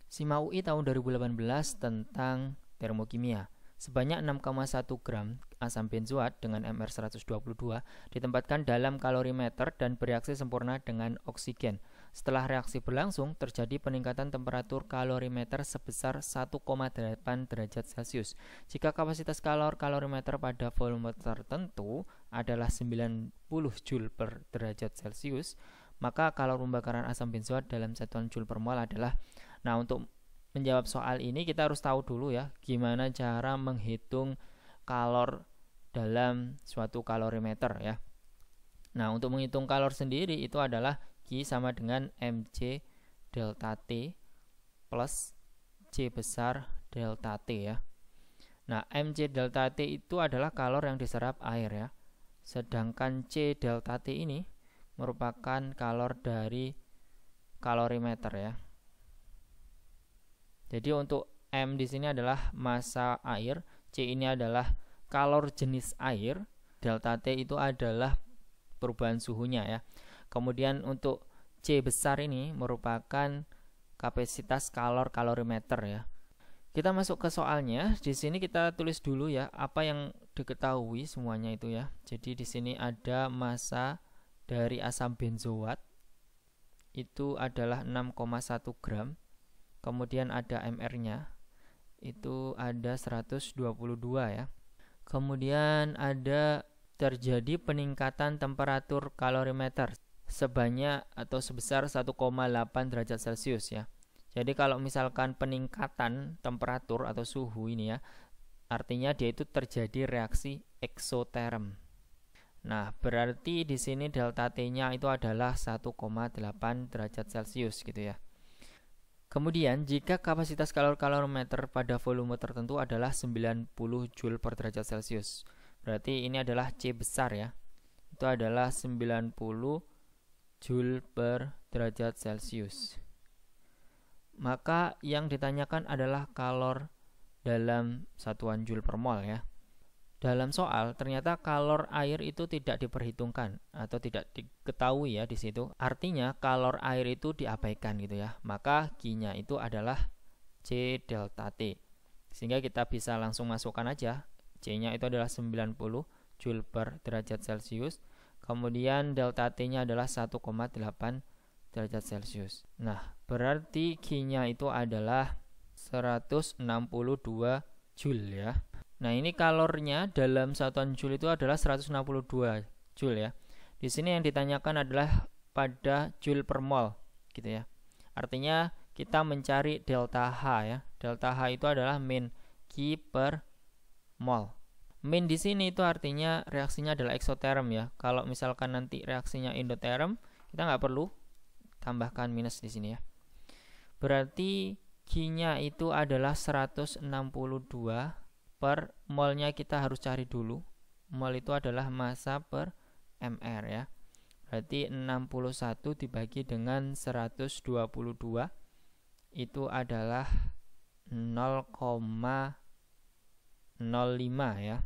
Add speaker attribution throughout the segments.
Speaker 1: SIMA UI tahun 2018 tentang termokimia. Sebanyak 6,1 gram asam benzoat dengan MR 122 ditempatkan dalam kalorimeter dan bereaksi sempurna dengan oksigen. Setelah reaksi berlangsung, terjadi peningkatan temperatur kalorimeter sebesar 1,8 derajat Celcius. Jika kapasitas kalorimeter pada volume tertentu adalah 90 Joule per derajat Celcius, maka kalor pembakaran asam benzoat dalam satuan Joule per mol adalah. Nah, untuk menjawab soal ini kita harus tahu dulu ya gimana cara menghitung kalor dalam suatu kalorimeter ya. Nah, untuk menghitung kalor sendiri itu adalah Q sama dengan MC delta T plus C besar delta T ya. Nah, MC delta T itu adalah kalor yang diserap air ya. Sedangkan C delta T ini merupakan kalor dari kalorimeter ya. Jadi untuk M di sini adalah massa air, C ini adalah kalor jenis air, delta T itu adalah perubahan suhunya ya. Kemudian untuk C besar ini merupakan kapasitas kalorimeter ya. Kita masuk ke soalnya. Di sini kita tulis dulu ya apa yang diketahui semuanya itu ya. Jadi di sini ada massa dari asam benzoat itu adalah 6,1 gram. Kemudian ada MR-nya itu ada 122 ya. Kemudian ada terjadi peningkatan temperatur kalorimeter sebanyak atau sebesar 1,8 derajat Celcius ya. Jadi kalau misalkan peningkatan temperatur atau suhu ini ya, artinya dia itu terjadi reaksi eksoterm. Nah, berarti di sini delta T-nya itu adalah 1,8 derajat Celcius gitu ya. Kemudian, jika kapasitas kalorimeter pada volume tertentu adalah 90 Joule per derajat Celcius, berarti ini adalah C besar ya. Itu adalah 90 Joule per derajat Celcius. Maka yang ditanyakan adalah kalor dalam satuan Joule per mol ya. Dalam soal ternyata kalor air itu tidak diperhitungkan atau tidak diketahui ya di situ. Artinya kalor air itu diabaikan gitu ya. Maka Q-nya itu adalah C delta T. Sehingga kita bisa langsung masukkan aja. C-nya itu adalah 90 Joule per derajat Celcius. Kemudian delta T-nya adalah 1,8 derajat Celcius. Nah, berarti Q-nya itu adalah 162 Joule ya. Nah, ini kalornya dalam satuan Joule itu adalah 162 Joule ya. Di sini yang ditanyakan adalah pada Joule per mol gitu ya. Artinya kita mencari delta H ya. Delta H itu adalah min Q per mol. Min di sini itu artinya reaksinya adalah eksoterm ya. Kalau misalkan nanti reaksinya endoterm, kita nggak perlu tambahkan minus di sini ya. Berarti Q-nya itu adalah 162 per molnya kita harus cari dulu. Mol itu adalah massa per MR ya. Berarti 61 dibagi dengan 122 itu adalah 0,05 ya.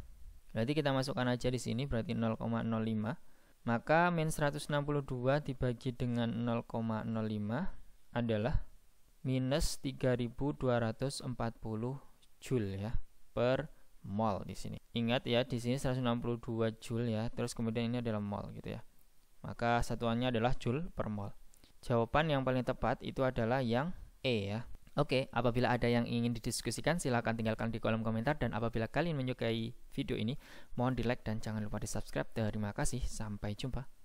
Speaker 1: Berarti kita masukkan aja di sini berarti 0,05. Maka min 162 dibagi dengan 0,05 adalah minus 3240 Joule ya per mol di sini. Ingat ya, di sini 162 Joule ya, terus kemudian ini adalah mol gitu ya. Maka satuannya adalah Joule per mol. Jawaban yang paling tepat itu adalah yang E ya. Oke, apabila ada yang ingin didiskusikan silahkan tinggalkan di kolom komentar, dan apabila kalian menyukai video ini mohon di like dan jangan lupa di subscribe. Terima kasih, sampai jumpa.